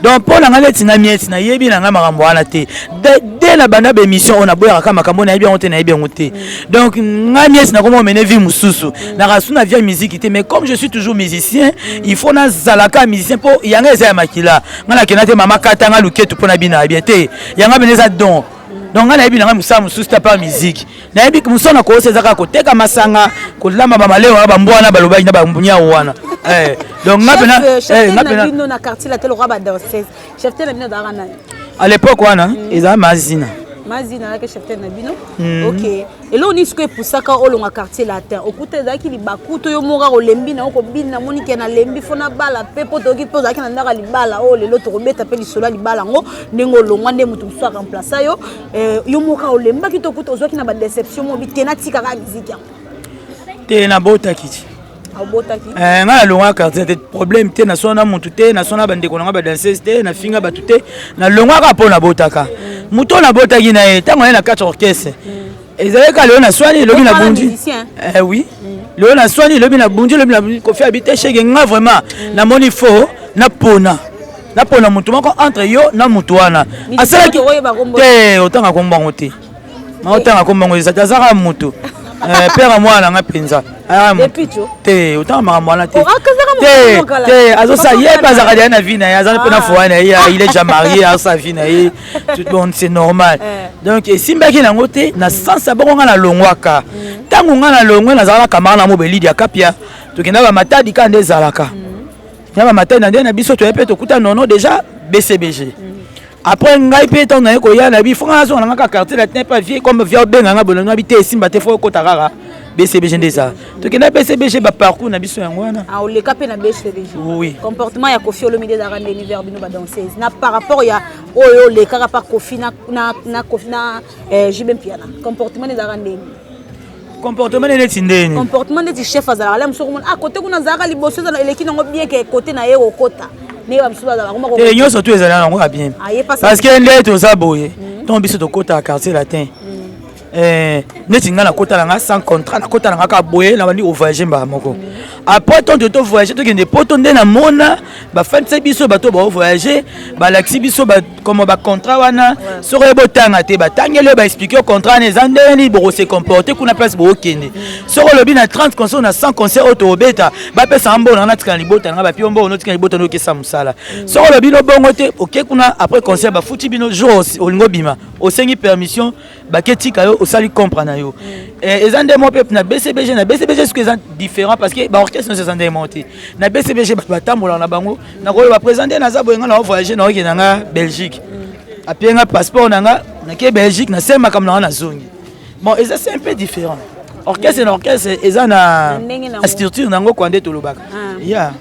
donc pour la ngale tina mieti na yebi na ngama kamwana te dès la banda émission on a boya kama kamona yebi on te na yebi on te donc ngamieti na comment mener vie mususu na rasuna via musique te mais comme je suis toujours musicien il faut na zalaka musicien pour yanga eza makila ngana kenate mama katanga luketu pona bina bien te yanga beneza don donc ngana yebi na musa mususu ta pas musique na yebi musona ko sezaka ko teka masanga ko lamba ba maleo ba mbwana ba loba ina ba mbunya wana donc ngapena bino na quartier la telo raba danseuse chef tena bino da rana à l'époque wana eza mazina na ke chef tena bino OK et là on dit que pour ça quand on a quartier latin okuta zaki li bakuto yo mora ko lembi na ko bina moni ke na lembi fona bala pepo to ki poza ki na ndaka li bala o le loto robeta pe li sola li bala ngo nengo longwa nde mutu so remplacer yo moka o lemba ki to kuto zo ki na ba déception mo bi tena tika ka musique te na bota kiti nga longa quartier te problème te na sona mutu te na sona bande ko nga ba danseuse te na finga batu te na longa ka pona botaka muto na botaki na e tango na quatre orchestre ezaleka leo na swani lobi na bundi oui leo na swani lobi na bundi lobi na ko faire habiter chez nga vraiment na moni fo na pona mutu mako entre yo na mutu wana asala ki te otanga kombango te ma otanga kombango ezatazaka mutu père moi na nga penza te autant makamwana te azo ça y est pas à na vie na ya za pena fois na ya il est déjà marié à sa vie na tout le monde c'est normal donc simba ki na ngote na sens abonga na longwaka tango nga na longwe na zala kamara na mobeli dia kapia to kenda ba matadi ka ndezalaka na ba matadi na ndena biso to yepe to kuta nono déjà BCBG après ngai pe ton na ko ya na bi fonga so na nga quartier la pas vie comme via benga nga bolonga bi te simba te fo ko tarara BCBG ndeza to kenda BCBG ba parcours na biso yango wana ah o le capé na BCBG oui comportement ya Kofi Olomide da rendre univers bino ba danseuse na par rapport ya oyo le kaka par Kofi na Kofi na Jibem Piana comportement da rendre comportement de tindeni comportement de chef azala la msoko à côté kuna zaka liboso za eleki nango bien que côté na ye okota ne ba msuba za ngoma ko te nyoso tu ezala nango bien parce que ndeto za boye ton biso to kota quartier latin neti nga na kota nga sans contrat na kota nga ka boye na bandi au voyager mba moko après ton de to voyager to kende poto nde na mona ba fanse biso bato ba voyager ba laxi biso ba comme ba contrat wana so rebo tanga te ba tangele ba expliquer contrat ne zandeni bo se comporter kuna place bo kende so lobi na 30 concert na 100 concert auto beta ba pesa mbona na tika libota nga ba piombo no tika libota no kesa musala so lobi no bongo te OK kuna après concert ba futi bino jour olingo bima osengi permission ba ketika yo osali comprendre yo ezande mo pep na BCBG ce que c'est différent parce que ba orchestre ne se sent monter na BCBG ba tambola na bango na ko ba présenter na za boyenga na voyager na okena nga Belgique après nga passeport na ke Belgique na sema comme na zongi bon c'est un peu différent orchestre na orchestre eza na structure nango kwande to lobaka ya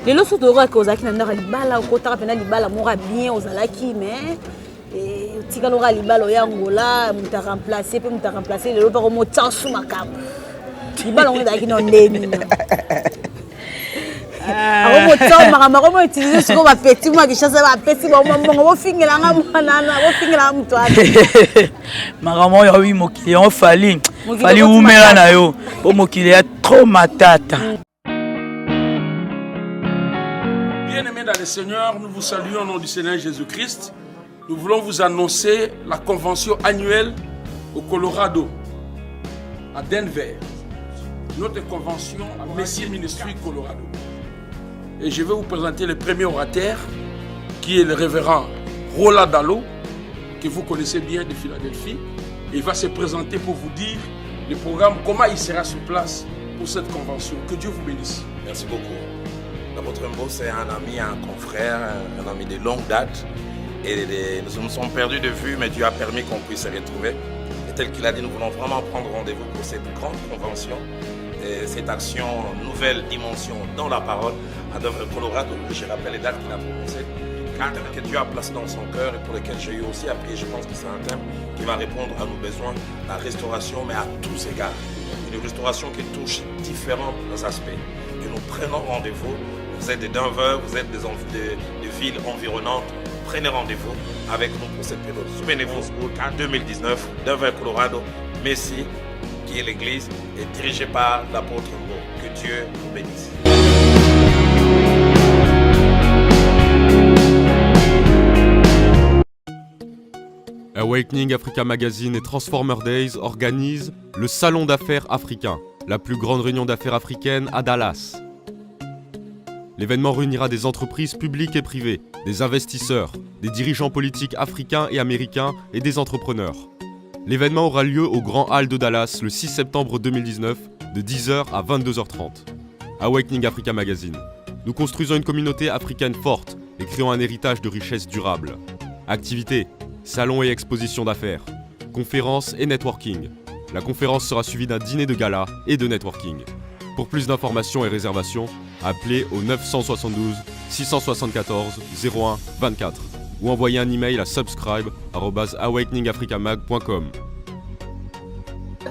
lelo so to ka ozaki na ndaka libala ko taka pena libala mora bien ozalaki mais tika lora libalo ya ngola muta remplacer le pas comme tsansu makambo libalo on daki non ndeni ako motso makambo ko utiliser siko ba petit moi kishasa ba petit ba mbongo bo fingela nga mwana bo fingela mtu ate makambo ya wi mokili on fali umela na yo bo mokili ya trop matata. Bien-aimés dans le Seigneur, nous vous saluons au nom du Seigneur Jésus-Christ. Nous voulons vous annoncer la convention annuelle au Colorado, à Denver. Notre convention à Messie Ministry Colorado. Et je vais vous présenter le premier orateur, qui est le révérend Roland Dallot, que vous connaissez bien de Philadelphie. Il va se présenter pour vous dire le programme, comment il sera sur place pour cette convention. Que Dieu vous bénisse. Merci beaucoup. L'apôtre Mbo, c'est un ami, un confrère, un ami de longue date. Et nous nous sommes perdus de vue, mais Dieu a permis qu'on puisse se retrouver. Et tel qu'il a dit, nous voulons vraiment prendre rendez-vous pour cette grande convention, et cette action, nouvelle dimension dans la parole, à Denver, Colorado. Je rappelle les dates qu'il a prononcées, que Dieu a placé dans son cœur et pour lesquelles j'ai eu aussi à prier. Je pense que c'est un thème qui va répondre à nos besoins, la restauration, mais à tous égards. Une restauration qui touche différents aspects. Et nous prenons rendez-vous. Vous êtes de Denver, vous êtes des villes environnantes. Prenez rendez-vous avec nous pour cette période. Souvenez-vous, en 2019, Denver, Colorado, Messie, qui est l'église, est dirigée par l'apôtre Mbo. Que Dieu vous bénisse. Awakening Africa Magazine et Transformer Days organisent le Salon d'affaires africain, la plus grande réunion d'affaires africaine à Dallas. L'événement réunira des entreprises publiques et privées, des investisseurs, des dirigeants politiques africains et américains et des entrepreneurs. L'événement aura lieu au Grand Hall de Dallas le 6 septembre 2019 de 10h à 22h30. Awakening Africa Magazine. Nous construisons une communauté africaine forte et créons un héritage de richesse durable. Activités, salons et expositions d'affaires, conférences et networking. La conférence sera suivie d'un dîner de gala et de networking. Pour plus d'informations et réservations, appelez au 972 674 01 24 ou envoyez un email à subscribe@awakeningafricamag.com.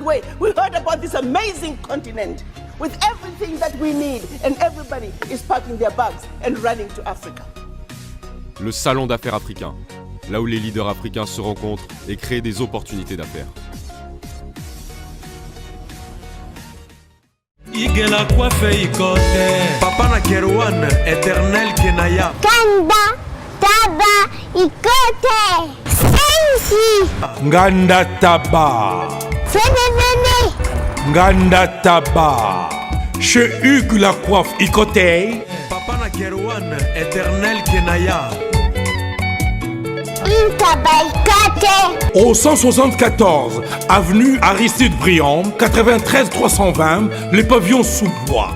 We heard about this amazing continent with everything that we need, and everybody is packing their bags and running to Africa. Le Salon d'affaires africain, là où les leaders africains se rencontrent et créent des opportunités d'affaires. Igela coiffe ikote Papa na Kerouan, éternel Kenaya Kanda, Taba, Ikote Sensi Nganda Taba Fenevene Nganda Taba Chez Hugues la coiffe Ikote Papa na Kerouan, éternel Kenaya Au 174 avenue Aristide Briand, 93 320, les pavillons sous bois.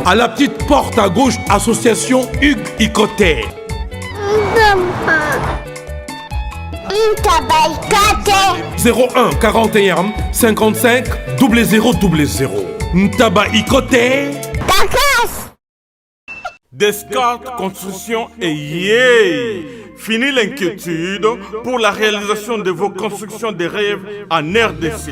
À la petite porte à gauche, association Hugues Ikoté. 01 41 55 0000. Ntaba Ikoté. Descartes Construction et yeah! Fini l'inquiétude pour la réalisation de vos constructions de rêves en RDC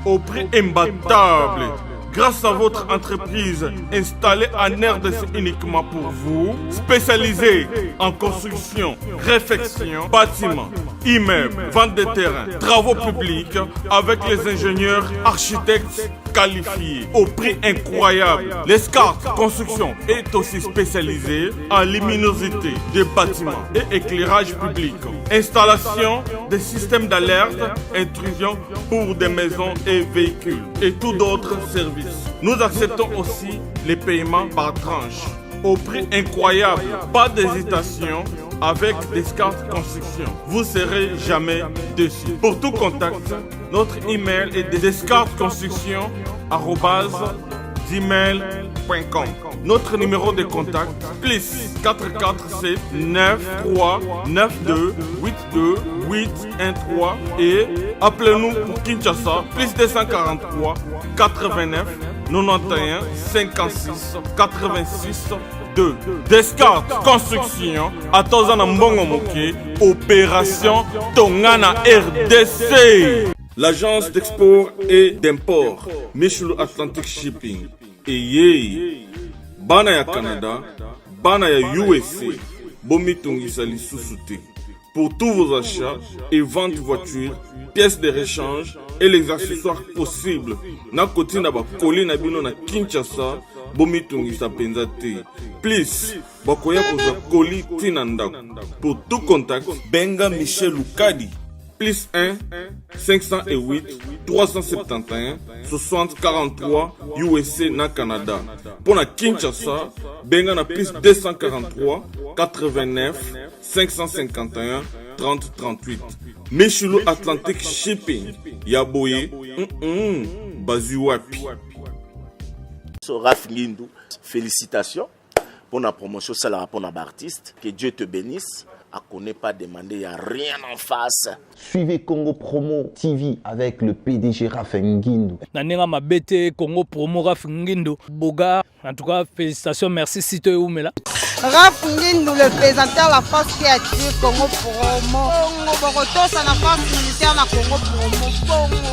au prix imbattable. Grâce à votre entreprise installée en RDC uniquement pour vous, spécialisée en construction, réfection, bâtiments, immeubles, vente de terrains, travaux publics avec les ingénieurs architectes qualifiés au prix incroyable. L'escart Construction est aussi spécialisée en luminosité des bâtiments et éclairage public. Installation des systèmes d'alerte, intrusion pour des maisons et véhicules et tout d'autres services. Nous acceptons aussi les paiements par tranche au prix incroyable. Pas d'hésitation avec Descartes Construction. Vous ne serez jamais déçus. Pour tout contact, notre email est descartesconstruction@gmail.com. Notre numéro de contact, plus 447 93 92 82 813 et appelez-nous pour Kinshasa, plus 243 89 91 56 86 2. Descartes Construction, Atozana Mbongo Moké, Opération Tongana RDC. L'agence d'export et d'import, Michel Atlantic Shipping. Et yé, Bana ya Canada, Bana ya USA, Bomi Tongisa Lissousouté. Pour tous vos achats et ventes de voitures, pièces de rechange et les accessoires possibles. Na koti na ba koli na bino na Kinshasa, Bomi Tongisa Penzate. Please, bakoya koza koli tinanda. Pour tout contact, Benga Michel Lukadi. Plus 1 508 371 60 43 USA na Canada. Pour la Kinshasa, benga na plus 243 89 551 30 38. Michelo Atlantic Shipping. Yaboye, Bazuapi. Raph Ngindou, félicitations pour la promotion, c'est la rapport d'artiste. Que Dieu te bénisse. À qu'on n'ait pas demandé, il n'y a rien en face. Suivez Congo Promo TV avec le PDG Raph Ngindou. Nanenga Mabete, Congo Promo Raph Ngindou. Boga, en tout cas, félicitations, merci Sito Oumela. Raph Ngindou, le présentateur la force créative Congo Promo. Congo Boroto, ça la force militaire la Congo Promo.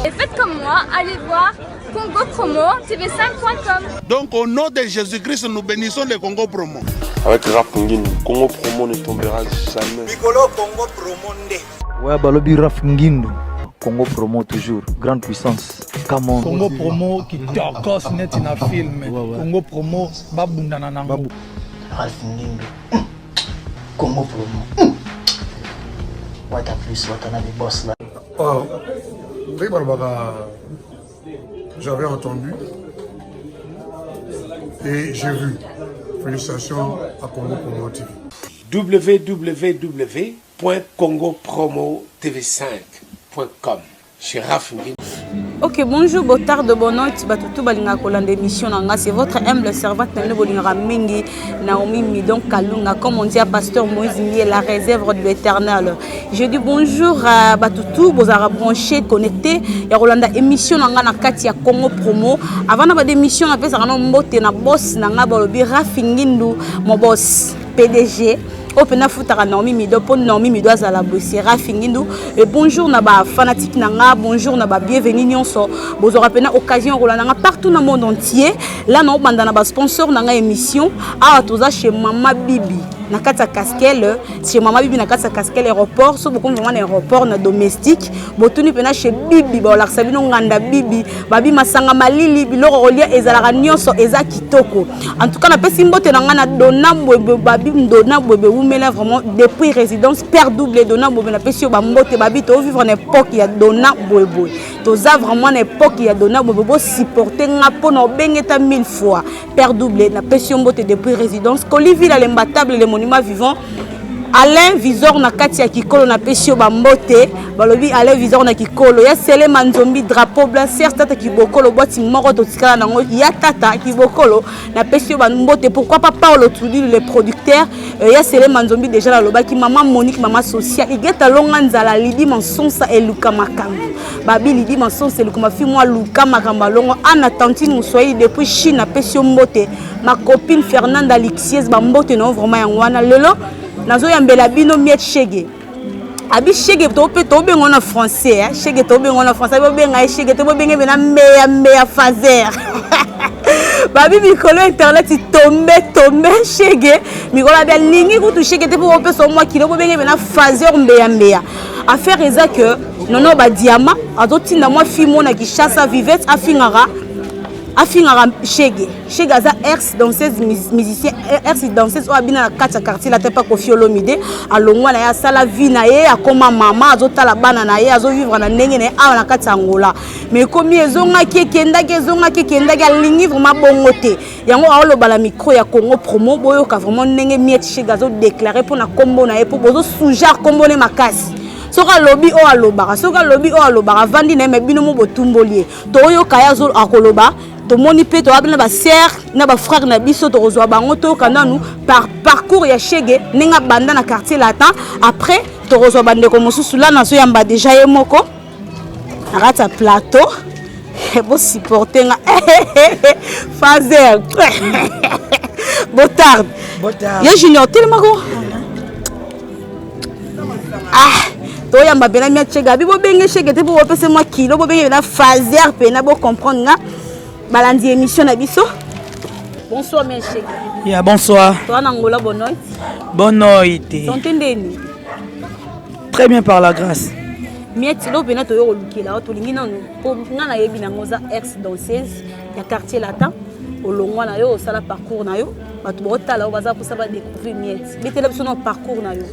Et faites comme moi, allez voir Congo Promo, tv5.com. Donc au nom de Jésus-Christ, nous bénissons le Congo Promo. Avec Raph Ngindou, Congo Promo ne tombera jamais. Bigolo Congo Promo nde. Ouais, Balobi Raph Ngindou. Congo Promo toujours, grande puissance. Come Congo Promo qui torcos net in a film. Congo Promo, babunda nanango. Raph Ngindou. Congo Promo. Wata plus, wata na des boss là. Oh, j'avais entendu et j'ai vu. Félicitations à Congo Promo TV. www.congopromotv5.com. Gérard Ngindou. Ok, bonjour, bon tard de bonne nuit. Batutu balinga kolanda émission nanga. C'est votre humble servante Nene Bolinga Mingi Naomi Midon Kalunga. Comme on dit à Pasteur Moïse Mié, la réserve de l'éternel. Je dis bonjour à Batutu, vous avez branché, connecté. Ya Rolanda émission nanga na kati ya Congo Promo. Avant na ba émission na pesa kana mbote na boss nanga balobi Rafingindu, mon boss PDG. Opena futara Naomi Mido pour Naomi Mido azala bossera Fingindu et bonjour na ba fanatique nanga, bonjour na ba bienvenue nyonso. Vous aurez pena occasion rolanda partout dans le monde entier. Là na banda na ba sponsor nanga émission a toza chez Mama Bibi. Na kata Casquelle, chez Mama Bibi na kata Casquelle aéroport, so beaucoup vraiment aéroport na domestique. Botuni pena chez Bibi ba la sabino nganda Bibi, babi masanga malili biloko rolia ezala nyonso eza kitoko. En tout cas na pesi mbote nanga na dona bwebe babi ndona bwebe umela vraiment depuis résidence père double dona bwebe na pesi ba mbote babi to vivre na époque ya dona bwebe. Toza vraiment na époque ya dona bwebe bo supporter nga pona bengeta 1000 fois. Père double na pesi mbote depuis résidence Coliville l'imbattable le monument vivant. Alain Visor na kati ya kikolo na pesio bambote balobi Alain Visor na kikolo ya sele manzombi drapeau blanc certes tata kibokolo boti moko to tikala nango ya tata kibokolo na pesio bambote pourquoi pas Paulo Tudi le producteur ya sele manzombi déjà la lobaki maman Monique maman social igeta longa nzala lidi mensonsa et Luka Makambo babi lidi mensonsa et Luka mafi moi Luka Makambo longo ana tantine muswai depuis Chine na pesio mbote ma copine Fernanda Alixies bambote non vraiment yangwana lelo nazo yambela bino miet chege abi chege to pe to bengo na français hein chege to bengo na français bo benga chege to bo benga bena meya fazer babi mikolo internet tombe chege mikolo ba lingi kutu chege te po pe so moi kilo bo benga bena fazer meya affaire eza que nono ba diamant azotinda moi fi mona ki chassa vivette afingara chege aza ex danseuse musicien ex danseuse o abina na kati quartier la tepa Koffi Olomide alongwa na ya sala vie na ye akoma mama azotala bana na ye azovivre na ndenge na awa na kati Angola mais komi ezonga kekendaki alingi vraiment bongo te yango aoloba la micro ya Congo Promo boyoka vraiment ndenge miet chege azo déclarer pour na kombo na ye pour bozo sujar kombo ne makasi soka lobby o alobara vandi na mebino mo botumbolie to yo kaya zo akoloba to moni pe to abina ba sœur na ba frère na biso to rozwa bango to kananu par parcours ya chege ninga banda na quartier latin après to rozwa bande ko mosusu la na so yamba déjà ye moko arata plateau e bo supporter nga fazer botard ya junior tellement ko toyamba bena mia chega bibo benge chege te pour repasser moi kilo bo benge na fazer pe na bo comprendre nga balandi émission na biso. Bonsoir mes chege. Yeah, bonsoir. Toi na ngola bonne nuit. Bonne nuit. T'entendez-ni? Très bien par la grâce. Mieti lo bena to yo lukila to lingi nanu po nga na yebi na ngoza ex danseuse ya quartier latin olongwa na yo sala parcours na yo batu botala o baza ko saba découvrir mieti betela biso na parcours na yo.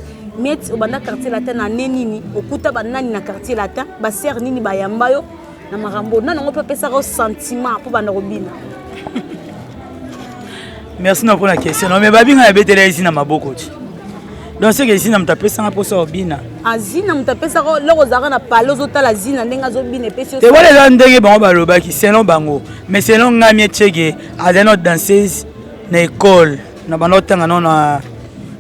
Mieti obanda quartier latin na nini okuta banani na quartier latin ba sœur nini ba yamba yo na marambo na ngo pesa ko sentiment pour banda robina. Merci pour la question. Non mais babinga ya betela ici na maboko ti. Donc c'est que ici na mtapesa nga posa obina. Azina mtapesa ko loko zaka na palo zotala zina ndenga zobina pesa. Te wale za ndenge bango balobaki selon bango mais selon nga mietchege azeno danseuse na école na banotanga non na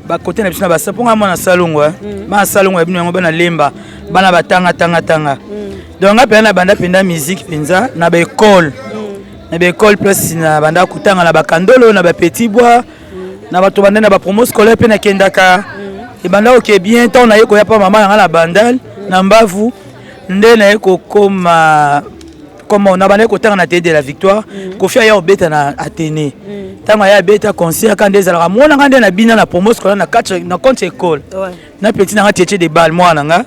ba côté na bisina ba saponga mona salongo ba salongo bino yango bana lemba bana batanga tanga donc nga na banda penda musique penza na ba école place na banda kutanga na ba kandolo na ba petit bois na ba to banda na ba promo scolaire pe na kendaka e banda OK bien temps na yeko ya pa mama na bandal na mbavu nde na yeko koma comment on a banda kutanga na télé de la victoire Koffi ya obeta na Athénée tango ya beta concert quand des ala mona ngande na bina na promo scolaire na compte école na petit na tietche de balle moi nanga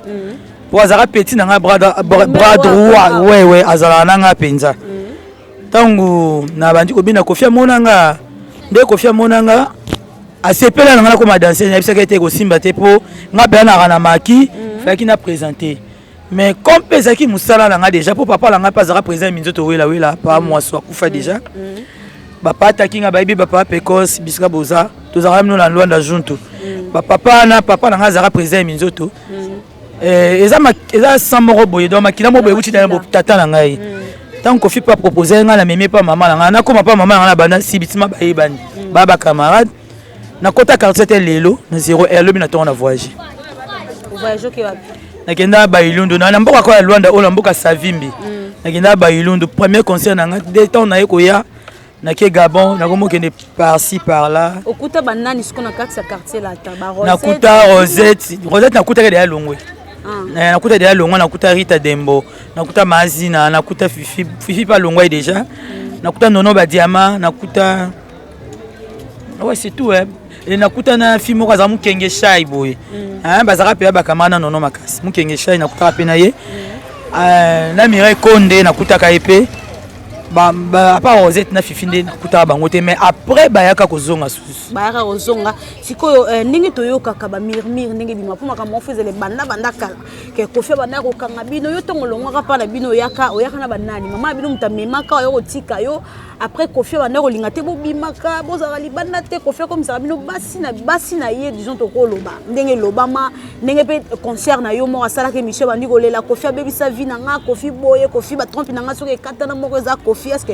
po azara petit nanga bras droit ouais azala nanga penza tango na bandi ko bina Koffi monanga nde Koffi monanga asepela nanga ko danser na bisaka te ko simba te po nga bana na maki fallait qu'il n'a présenté. Mais comme Pesaki Moussala l'a déjà, pour papa l'a pas présent minzoto wela pas moi soit kufa déjà. Papa takinga baby papa Pekos biska boza, tous aram nous la loi da junto. Papa l'a zara présent minzoto. Eza samoro boye donc makila mo boye uti na tata na ngai. Tant qu'on fait pas proposer nga na meme pas maman nga na koma pas maman nga na bana sibitima baibani. Baba camarade. Na kota quartier lelo na 0R le binato na voyage. Voyage que va. Nakenda Bailundu na mboka kwa Luanda ola mboka Savimbi. Nakenda Bailundu premier concert na de temps na ekoya na ke Gabon na komo kende par-ci par-là. Okuta banani ce qu'on a quartier là ta Rosette. Nakuta Rosette nakuta de Longwe. Nakuta de Longwe nakuta Rita Dembo, nakuta Mazina, nakuta Fifi pas Longwe déjà. Nakuta Nono ba Diamant, nakuta ouais c'est tout hein. Et nakuta na fimo kaza mukenge shai boy. Bazaka pe ba kamana nono makasi. Mukenge shai nakuta pe na ye. Na Mireille Konde nakuta ka epé. Ba pa Rosette na fifinde nakuta bango te mais après bayaka kozonga susu. Bayaka kozonga sikoyo ndenge toyoka ka ba mirmir ndenge bima poma ka mo fezele banda kala. Ke kofia banda ko kanga bino yo tongolonga ka pa na bino oyaka na banani. Mama bino mutamemaka yo kotika yo. Après Kofi va nero lingate bo bimaka bozala libanda te Kofi comme ça bino basi na ye disons to ko loba ndenge lobama ndenge pe concert na yo mo asala ke Michel bandi ko lela Kofi abebi sa vie na nga Kofi boye Kofi ba trompe na nga soki kata na moko za Kofi est-ce que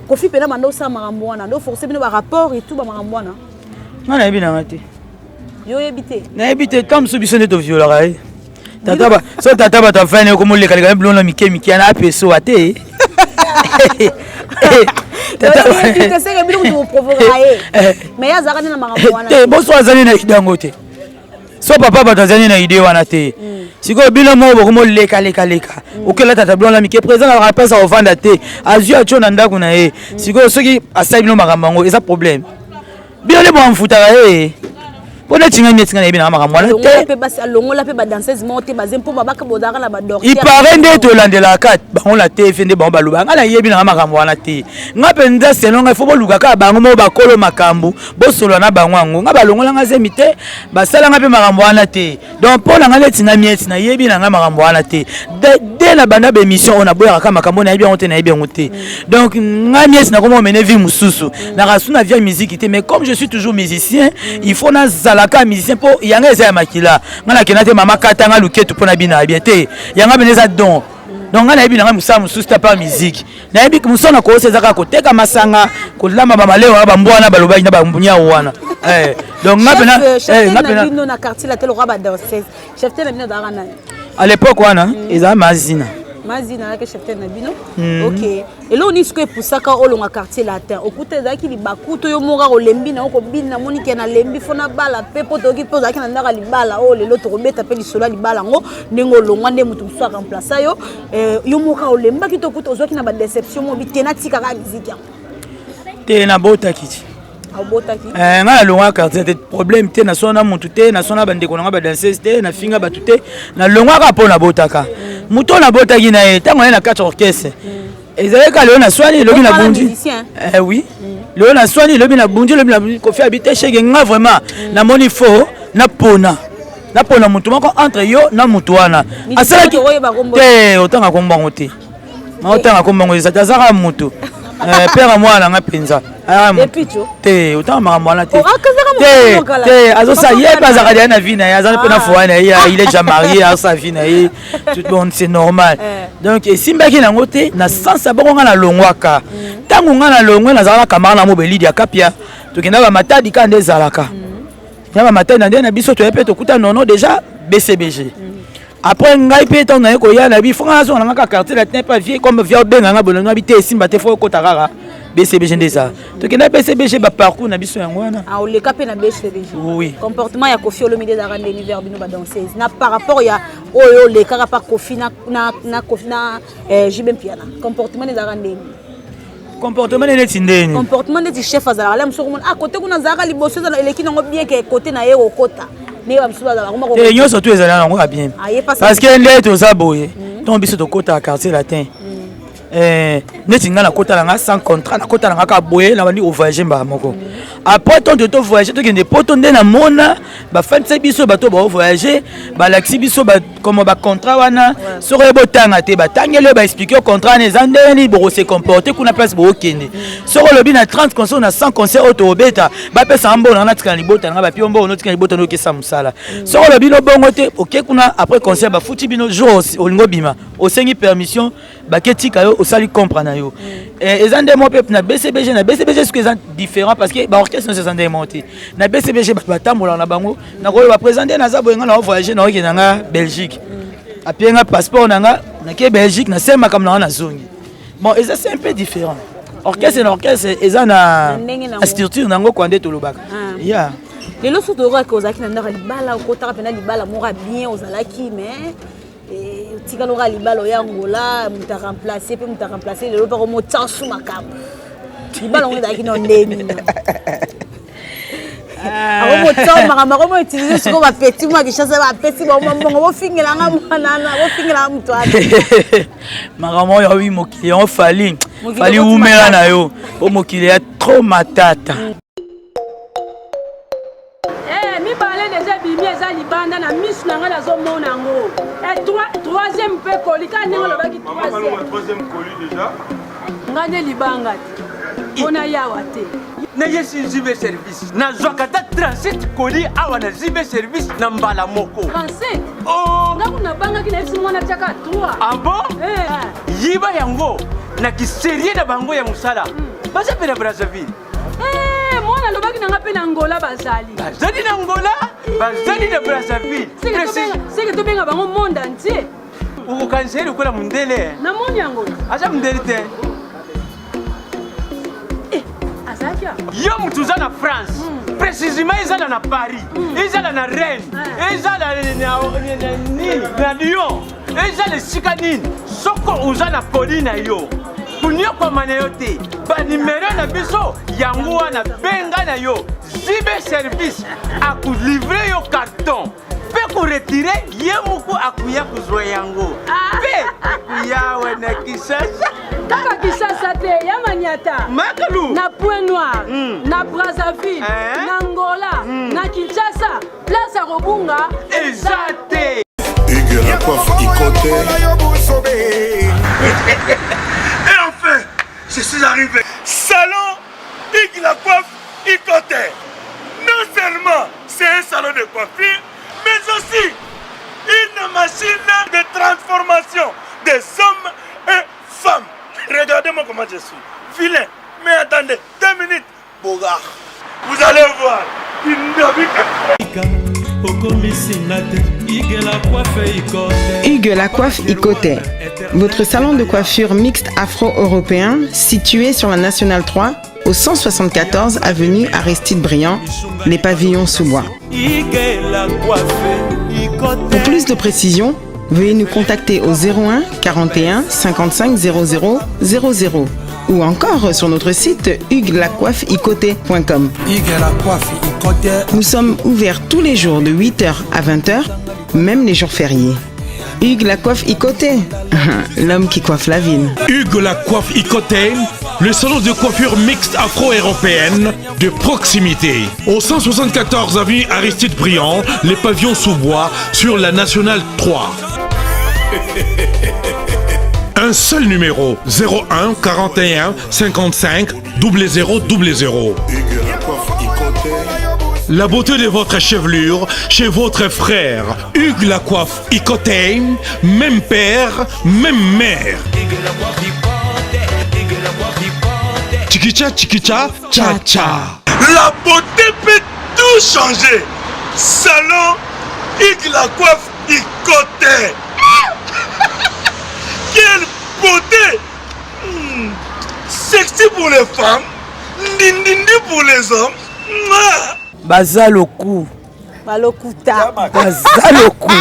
Kofi pena mando sa marambo wana ndo forcer bino ba rapport et tout ba marambo wana na yebi na ngate yo yebite na yebite comme so biso neto viola ai tata ba so tata ba ta fane ko mo leka leka blon la mike na apeso ate mais ya zaka na makambo wana te boso azali na idango te so papa batazani na idée wana te siko bino mo bokomo leka okela tata blon la mike présent la rapport ça ovanda te azu acho na ndako na ye siko soki asai bino makambo ngo eza problème bino le bo mfuta Pona tinga mieti ngana ebina makambo wana te. Longola pe ba danseuse monte ba zempo babaka bodaka la ba dortir. Il paraît nde to landela kat bango la te fende bango baluba ngala yebina makambo wana te. Ngape nda selonga fo boluka ka bango mo bakolo makambo bo solo na bango ngo ngaba longola ngazemi te ba sala ngape makambo wana te. Donc pona ngala tinga mieti na yebina ngama makambo wana te. De na banda be mission on a boya ka makambo na yebi on te na yebi ngote. Donc ngamieti na komo mene vie mususu. Na rasuna via musique te mais comme je suis toujours musicien, il faut na zalaka musicien po yanga eza makila. Ngana kenate mama katanga luketu pona bina bien te. Yanga beneza don. Donc ngana yebi na musa mususu ta pa musique. Na yebi musona ko sezaka ko teka masanga ko lamba mama leo ba mbwana baloba ina ba mbunya wana. Donc ngapena ngapena bino na quartier la telo raba danseuse. Chef tena bino dara na. À l'époque wana eza mazina. Mazina na ke chef tena bino. OK. Et là on est ce que pour ça quand on a quartier latin. Okuta zaki li bakuto yo monga ko lembi na ko bina moni ke na lembi fona bala pepo to ki poza ki na ndaka li bala o le loto ko beta pe li sola li bala ngo nengo longwa nde mutu so remplacer yo yo moka o lemba ki to kuto ozoki na ba déception mo bi tena tika ka musique. Tena bota kiti. Nga longa quartier te problème te na sona mutu te na sona bande ko nga ba danseuse te na finga batu te na longa ka pona botaka muto na botaki na ye tango na quatre orchestre ezaleka leo na swani lobi na bundi oui leo na swani lobi na bundi lobi na ko faire habiter chez nga vraiment na moni fo na pona mutu moko entre yo na mutu wana asala ki te otanga kombango te otanga kombango ezatazaka mutu père moi na nga penza te autant maman te te azo ça y est pas à na vie na ya za pena fois na ya il est déjà marié à sa vie na tout le monde c'est normal donc simba ki na ngote na sens abonga na longwaka tangu nga na longwe na zala kamara na mobeli dia kapia to kenda ba matadi ka ndezalaka ya ba matadi na ndena biso to yepe to kuta nono déjà BCBG. Après ngai pe ton na ko ya na bi fonga so na ka quartier la pas vie comme via benga nga bono na bi te simba te fo ko tarara BCBG ndeza to kena BCBG ba parcours na biso yango wana ah o le capé na BCBG oui comportement ya Kofi Olomide da rande univers bino ba danseuse na par rapport ya oyo le kaka par Kofi na Kofi na Jibem Piana comportement da rande comportement ne tindeni comportement de chef azala la msoko à côté kuna zaka liboso za eleki nango bien que côté na ye okota ne ba msuba za ngoma ko et nyo surtout ezala nango bien parce que ndeto za boye ton biso to kota quartier latin neti nga nakota nanga sans contrat nakota nanga ka boye na bandi voyager mbala moko après ton de voyager to kende poto nde na mona ba fanse biso bato ba voyager ba laxi biso ba comme ba contrat wana soko botanga te ba tangele ba expliquer contrat ne zandeni bo se comporter kuna place bo kende soko lobi na 30 concert na 100 concert auto beta ba pesa mbona na tika libota nga ba piombo no tika libota no kesa musala soko lobi no bongo te OK kuna après concert ba futi bino jour olingo bima osengi permission ba ketika yo osali comprendre yo ezande mo pep na BCBG ce que c'est différent parce que ba orchestre no c'est monté na BCBG ba tambola na bango na ko ba présenter na za boyenga na voyager na okena nga Belgique après nga passeport na ke Belgique na sema comme na zongi bon et ça c'est un peu différent orchestre eza na structure nango kwande tolobaka yeah lelo soto ro ka ozaki na ndaka libala okotaka pena libala mora bien ozalaki mais tika lora libala ya ngola muta remplacer lelo pa ko mo tsansu makambo libala on ezalaki no ndeni ako mo tsoma mako mo utiliser siko ba petit moi kishasa ba petit ba mbongo bo fingela nga mwanana bo fingela mtu ate makambo ya wi mokili on fali umela na yo o mokili ya trop matata mibale déjà bimi eza libanda na misu na nga nazomona ngo troisième mpe koli ka ndenge olobaki troisième koli déjà nga nde libanga te mpona yawa te nayesi zibe service nazwaka ta 37 koli awa na zibe service na mbala moko 37 nga kuna bangaki na yebiso mwana tiaka 3 ah bon yiba yango na kiserie na bango ya mosala baza mpe na Brazzaville mwana lobaki nanga mpe na ngola bazali na ngola bazali na Brazzaville seke tobenga bango monde entier okokaniseli lokola mondele namoni yango aza mondele te yo mutu uza na France précisément ezala na Paris ezala na Rennes ezala na Lyon ezala esika nini soko uza na koli na yo kunyokwama na yo te banimero na biso yango wana benga na yo zibe service akulivre yo carton mpe koretire ye moku akuya kozwa yango mpe akuyawe na Kinshasa kaka Kinshasa te ya Maniata Makalu na Point Noir na Brazzaville na Angola na Kinshasa place ya Robunga eza te Hugues la coiffe Ikote. Et enfin, je suis arrivé. Salon Hugues la coiffe Ikote. Non seulement c'est un salon de coiffure, mais aussi une machine de transformation des hommes et femmes. Regardez-moi comment je suis. Vilain. Mais attendez, 2 minutes. Bogard. Vous allez voir. Hugues la coiffe Ikote. Votre salon de coiffure mixte afro-européen situé sur la Nationale 3 au 174 avenue Aristide Briand, les pavillons sous bois. Pour plus de précisions, veuillez nous contacter au 01 41 55 00 00 ou encore sur notre site hugueslacoiffeikote.com. Nous sommes ouverts tous les jours de 8h à 20h, même les jours fériés. Hugues la coiffe Ikote, l'homme qui coiffe la ville. Hugues la coiffe Ikote, le salon de coiffure mixte afro-européenne de proximité. Au 174 avenue Aristide Briand, les pavillons sous bois sur la Nationale 3. Un seul numéro, 01 41 55 00 00. La beauté de votre chevelure chez votre frère. Hugues la coiffe Ikote, même père, même mère. Chikicha, chikicha, cha cha. La beauté peut tout changer. Salon Hugues la coiffe Ikote. Quelle beauté! Sexy pour les femmes, ndindindi pour les hommes. Bazaloku. Balokuta. Bazaloku.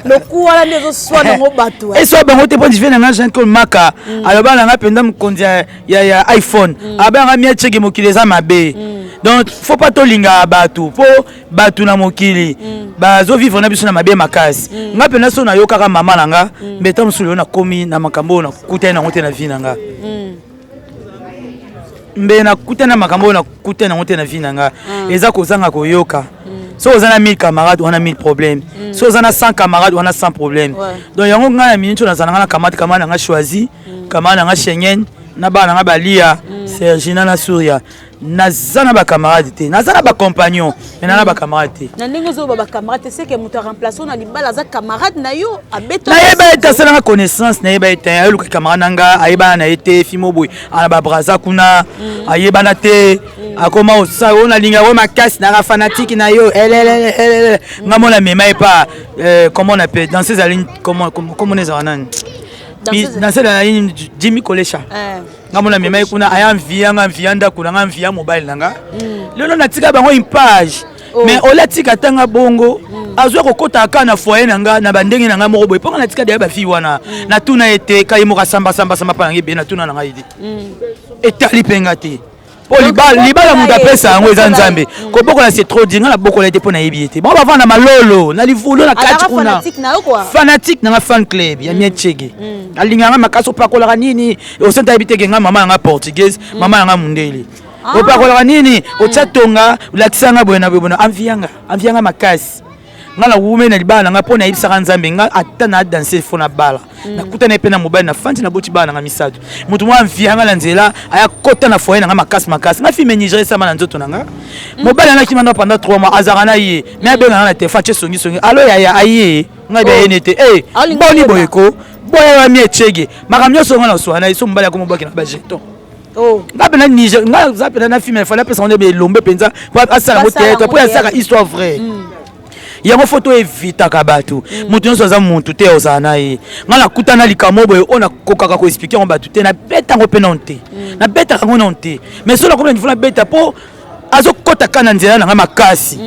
Loku wala ndezo swa na ngobato. Et soit bango te po divena na jean ko maka. Aloba na penda mkonzi ya iPhone. Aba nga mia cheke mokili za mabe. Donc faut pas to linga batu. Po batu na mokili. bazo vivre na biso na mabe makasi nga pena so na yo kaka mama nanga mbeta musulu na komi na makambo na kutana ngote na vie nanga mbe na kutana makambo na kutana ngote na vie nanga eza kozanga koyoka so ozana 1000 camarades on a 1000 problèmes so ozana 100 camarades on a 100 problèmes donc yango nga na minute na zananga na camarade nga choisi camarade nga Schengen na bana nga balia Sergina na Souria nazana ba camarade te nazana ba compagnon mais na ba camarade te na ndenge zo ba camarade c'est que mutu remplacer na libala za camarade na yo abeto na yeba eta sala na connaissance na yeba eta ayo ka camarade nanga ayeba na été fimo boy ana ba braza kuna ayeba na te akoma osa ona linga wa makasi na fanatique na yo ngamona mema pas comment on appelle dans ces lignes comment on les a dans cette ligne Jimmy Kolesha ngamona mema kuna aya mvianda kuna ngamvia mobile nanga lelo natika bango une page mais olatika tanga bongo azwa kokota kana foyer nanga na bandenge nanga moko boy ponga natika de ba fi wana na tuna ete kayimo ka samba panangi be na tuna nanga idi etali pengati po libala muda pesa yango eza nzambe ko boko na c'est trop dinga na boko la ete pona yebiete bon bavana malolo na livulo na kati kuna fanatique na fan club ya miechege alinga makaso pakola nini osenta yebiteke nga mama nga portugaise mama nga mundele opakola nini ochatonga lakisanga bwena amvianga makasi ngala wume na libala nga pona yibisaka nzambe nga atana danser fona bala nakutana pe na mobile na fanti na boti bana nga misatu mutu mwa mvianga la nzela aya kota na foyer nga makasi nga fi Nigeria sama na nzoto nanga mobile na kimanda pendant 3 mois azarana ye mais abenga na téléphone che songi allo ya aye nga be yenete boni boyeko boya wa miechege makamyo songa na swana iso mobile ya komobaki na bajeton nga pena Niger nga za pena na film il fallait personne be lombe penza pour asala moteto pour asaka histoire vraie yango photo evitaka bato mutu nyonso aza muntu te ozala ye nga nakutana likamo boye oyo nakokaka koexplike yango bato te nabetango mpe nano te nabetaka yango nano te mais so nakomi na nivo nabeta mpo azokotaka na nzela nanga makasi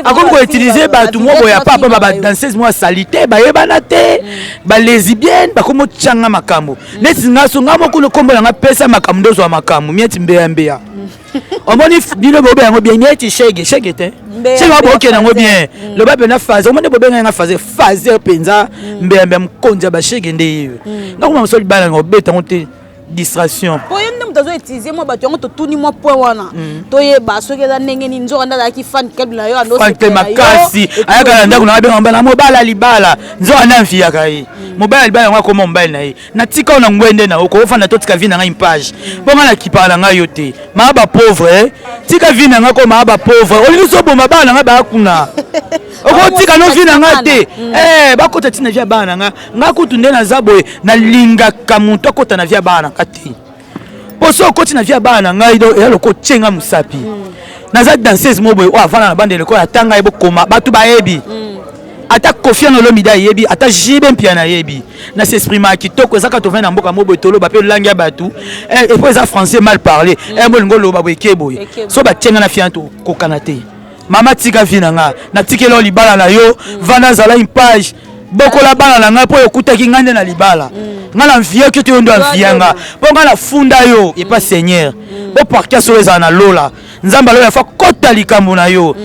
akomi koutilize bato mo boye apapa badanseuse mo asalite bayebana te balesibienne bakomi otyanga makambo neti nga so nga moko nokombo nanga pesa makambo nde ozwa makambo mieti mbeya omoni bino bobe yango bien mieti shege te c'est pas bon que nango bien le ba bena phase omoni bobe nga phase penza mbeya mkonja ba shege nde nga kuma mosoli bana ngo beta ngote distraction po yende mutazo utiliser moi bato yango to tuni moi point wana to yeba soki eza ndenge ni nzo anda ki fan club na yo ando fan makasi ayaka ndako na benga mbala mobala libala nzo anda mfia kai mobile libala ngwa koma mobile na ye na tika ona ngwende na oko ofanda to tika vina nga impage bonga na kipala nga yo te ma ba pauvre tika vina nga ko ma ba pauvre oliso bomba bana nga ba kuna oko tika no vina nga te bakota tina via bana nga kutunde na zaboye na linga kamuntu akota na via bana kati poso koti na via bana ngai do ya loko tsenga musapi naza danseuse moboy o avana na bande leko atanga ebo koma batu bayebi ata kofia no lomida yebi ata jibe mpia na yebi na s'exprimer kitoko ezaka to vena mboka moboy tolo ba pe langue ya batu et puis ça français mal parlé mo ngolo ba boy keboy so ba tsenga na fianto kokana te mama tika vina nga na tikelo libala na yo vana zala une page boko la bala na nga po yokutaki ngande na libala nga na mvia ke to ndo mvianga po nga na funda yo et pas seigneur bo parkia so eza na lola nzamba lola fa kota likambo na yo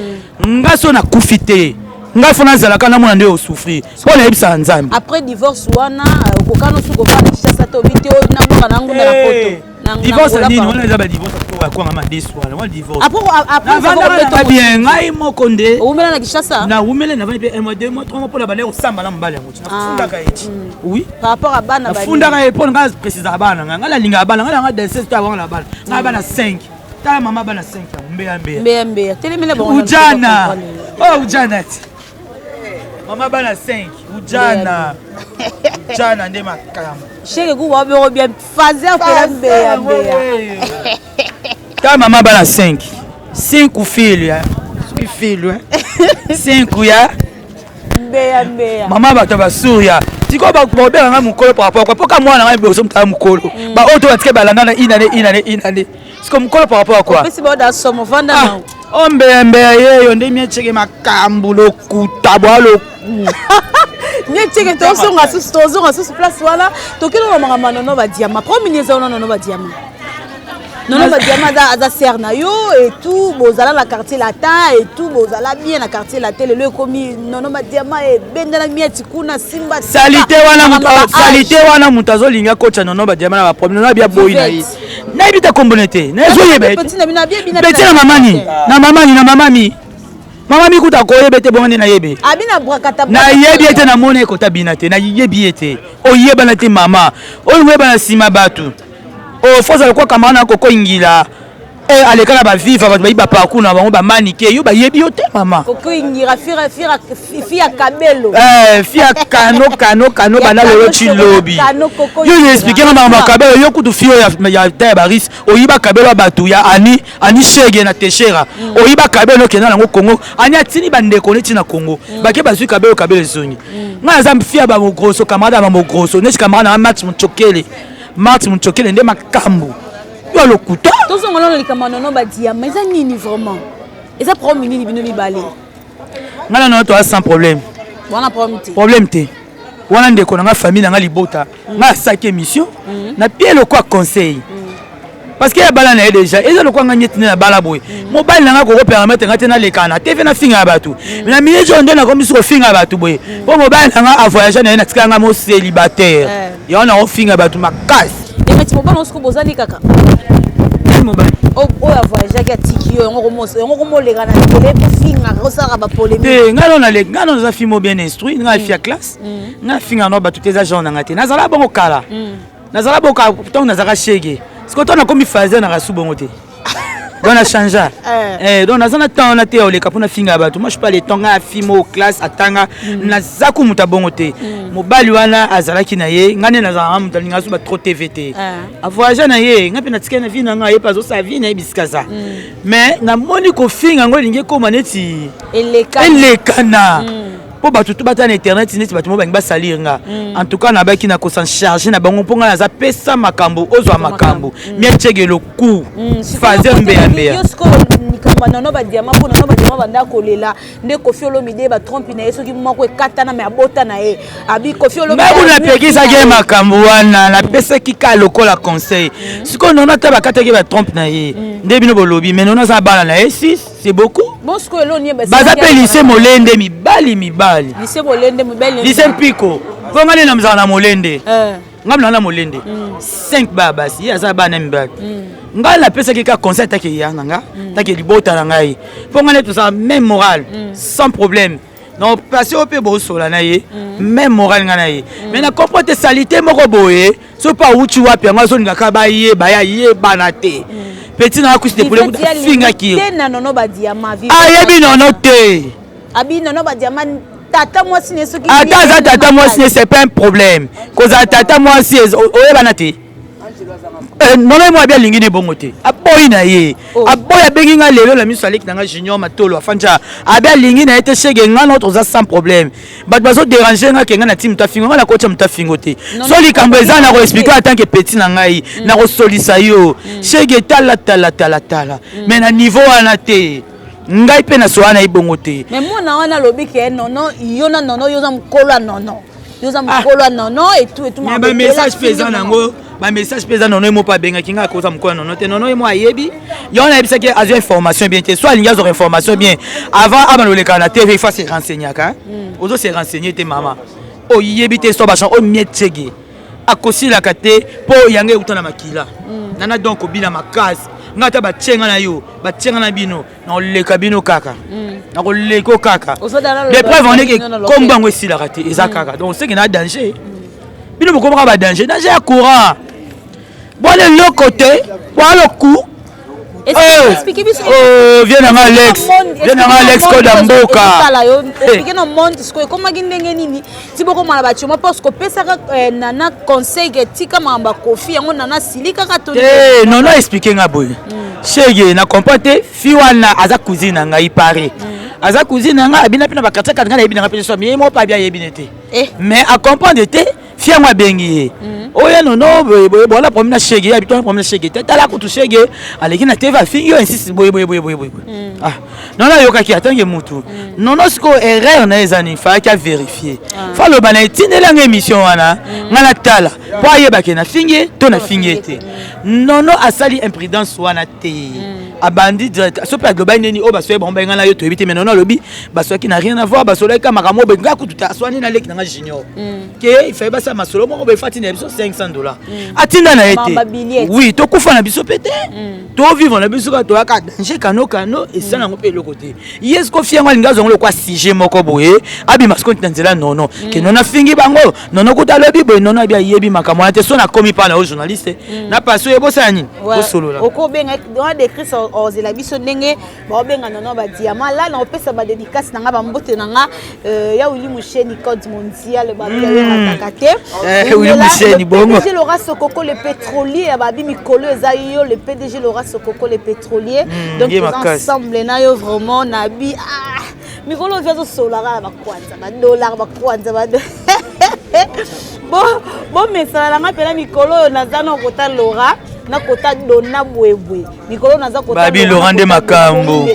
nga so na kufite nga fona zala kana mona ndio souffrir po na ebisa nzambe après divorce wana kokano suko bana chasa to bitio na mwana nangu na poto divorce nini wana eza ba divorce kwa ngama deswala wana divorce après bien ngai moko nde umela na kishasa na umela na vani pe 1 mois 2 mois 3 mois pour la bale osamba na mbala yango funda ka eti oui par rapport à bana bana funda ka epon nga préciser bana nga la linga bana nga danser to avant la bana nga bana 5 ta mama bana 5 mbeya telemele bon ujana ujana mama bana 5 ujana nde makamba shege ku wa bero bien fazer pela mbeya ta mama bana 5 filho 5 ya mbeya mama bato basuria tiko ba bobela nga mukolo par rapport kwa ka mwana nga beso mta mukolo ba oto batike balanda na inane siko mukolo par rapport quoi pesi ba da somo vanda na ombe yeyo nde miecheke makambu lokutabwa lo miecheke tozonga susu place wana tokilo mama nono ba diama promineza nono ba diama Nono Badiama aza ser na yo et tout bozala la quartier latin et tout bozala bien na quartier latin le komi Nono Badiama e bendana mieti kuna simba Salité wana mutazo linga kocha Nono Badiama na ba problème na bia boy na yi. Na ibita kombonete. Na zo yebe. Petit na mamani. Na mamami. Mamami kuta ko yebe te bonne na yebe. Abina brakata. Na yebi ete na mona ko tabina te. Na yebi ete. O yeba na te mama. O yeba na sima batu. O foza kwa kamana ko ingila. Alekala ba viva ba ba parcours na bango ba manike yo ba yebi yo te mama. Ko ingira fia kabelo. Fia kano bana le chilobi. Yo expliquer na ba kabelo yo kutu fio ya ta baris o yiba kabelo batu ya ani shege na teshera. O yiba kabelo kena na Congo. Ani atini bande koneti na Congo. Ba ke ba su kabelo zoni. Nga za mfia ba mo grosso camarade ba mo grosso. Neshi camarade na Max Mchokele nde makambu. Yo le couteau. Tout ce monde les Nono Badiama, mais ça nini vraiment. Et ça prend nini bino libale. Non, toi sans problème. Wana problème te. Wana ndeko na famille na libota. Na saké mission. Na bien le quoi conseil. Parce que ya bala na déjà, et le quoi nganyeti na bala boy. Mobile na ko permettre ngate na lekana. TV na finga batu. Mais na minute on donne comme sur finga batu boy. Pour mobile na a voyager na tika nga mo célibataire. Et on a finga batu makas. Et mais mobile on se bozali kaka. Mobile. Oh ya voyager ka tikio ngo le kana le finga ko sara ba polémique. Ngalo na fimo bien instruit, nga fi classe. Nga finga no batu tes agents na ngate. Nazala bongo kala. Nazala bongo pourtant nazaka shege. Ce que tu as comme faisait dans la sous-bongoté. Donc on a changé. Donc on a temps on a été au les capons finga batu. Moi je parle de temps à fimo classe atanga na zaku muta bongoté. Mo baliwana azala kinaye ngane na za muta linga suba trop TVT. A voyager na ye ngapi na tikena vina nga ye pazo sa vie na biskaza. Mais na moni ko finga ngo linge ko maneti. Elekana. Po batu tu bata na internet neti batu mo bangba salir nga. En tout cas na baki na ko s'en charger na bango ponga na za pesa makambo ozwa makambo. Mia chege le coup. Fazer mbea. Yosko nikamba Nono Badiama po Nono Badiama banda kolela nde Koffi Olomide ba trompe na yeso ki moko ekata na me abota na ye. Abi Koffi Olomide. Ba buna pekisa ke makambo wana na pesa ki ka lokola conseil. Siko Nono ta ba kata ke ba trompe na ye. Nde bino bolobi mais Nono za bala na ye 6 c'est beaucoup. Bon ce que l'on y est baza pe lycée Molende mibali. Lycée Molende mibali. Lycée Mpiko. Kongale na mzana Molende. Ngamna na Molende. 5 babasi ya za bana mibali. Ngala pesa ki ka conseil ta ke yana nga ta ke libota na ngai. Kongale tout ça même moral sans problème. Non passer au pe bo sola na ye même moral nga na ye. Mais na comporter salité moko boye so pa uchi wapi nga zo ngaka ba ye ba ya ye banate. Petit na kusi de pour le finga ki. Na Nono Badiama vive. Yebi Nono te. Abi Nono Badiama tata moi si ne ce qui. Attends tata moi si c'est pas un problème. Cause tata moi si oye banate. Non moi bien lingi ne bongote. Aboy na ye. Aboy bengi nga lelo la miso alek na junior matolo afanja. Abia lingi na ete chege nga notre za sans problème. Bat bazo déranger nga ke nga na team ta fingo nga na coach ta fingote. So li kambeza na ko expliquer en tant que petit na ngai na ko solisa yo. Chege tala. Mais na niveau wana te. Ngai pe na soana ibongote. Mais moi na wana lobi ke Nono yona Nono yoza mkola Nono. Yoza mkola Nono et tout. Mais ba message pesant nango. Ba message pesant Nono mo pa benga kinga koza mkola Nono te Nono mo ayebi. Yona ebisa ke azo information bien te. Soit linga zo information bien. Avant abano le kana TV il faut se renseigner ka. Ozo se renseigner te mama. O yebi te so ba chan o mietchege. Akosi la kate po yange utana makila. Nana donc obina makasi. Ngata ba tchenga na yo, ba tchenga na bino, na leka bino kaka. Na ko leko kaka. Les preuves on est que comme bango ici la raté, eza kaka. Donc c'est qu'il y a danger. Bino boko ba danger, danger à courant. Bon le côté, bon le coup. Viens à Alex Kodamboka. Expliquez nous monde ce que comment ngenge nini. Si boko mala ba choma parce que pesa nana conseil que tika mamba Koffi yango nana silika ka to. Non expliquer nga boy. Chege na comporter fi wana aza cousine nga ipare. Aza cousine nga abina pina ba kataka nga ebina nga pesa mais mo pa bien ebinete. Mais à comprendre te fi moi bengi. Oye non voilà problème na chege habituellement problème chege tata la kutu chege aleki na TV fingi yo insiste boy. Ah non yoka ki atange mutu. Non siko erreur na ezani fa ka vérifier. Fa lo bana tinela nga émission wana ngala tala. Po ayeba ke na fingi to na fingi te. nono asali imprudence wana te abandi direct so pe global neni o basoye bon benga na yo to ebite mais nono lobi basoye qui n'a rien à voir basoye ka makamo benga kututa swani na leki na junior que il fait basa masolo mo be fati na biso $500 atinda na été oui to kufa na biso pété to vivre na biso ka to aka danger kano et ça na ngo pe le côté yes ko fiango linga zongo kwa sujet moko boye abi masko ntanzela nono que nono fingi bango nono kuta lobi boye nono abi yebi makamo ate so na komi pa na journaliste na paso ebosani ko solo la oko benga doit décrire ozela biso ndenge baobenga nono badiama la na opesa ba dédicace nanga bambote nanga ya uli musheni code mondial babi ya takate uli musheni bongo PDG Laura Sokoko le pétrolier babi mikolo ezayo le PDG Laura Sokoko le pétrolier donc ensemble na yo vraiment nabi mikolo vyazo solara bakwanza ba dollar bakwanza ba bon mesala nga pela mikolo nazana kota Laura na kota dona bwebwe mikolo naza kota babi Laurent de makambo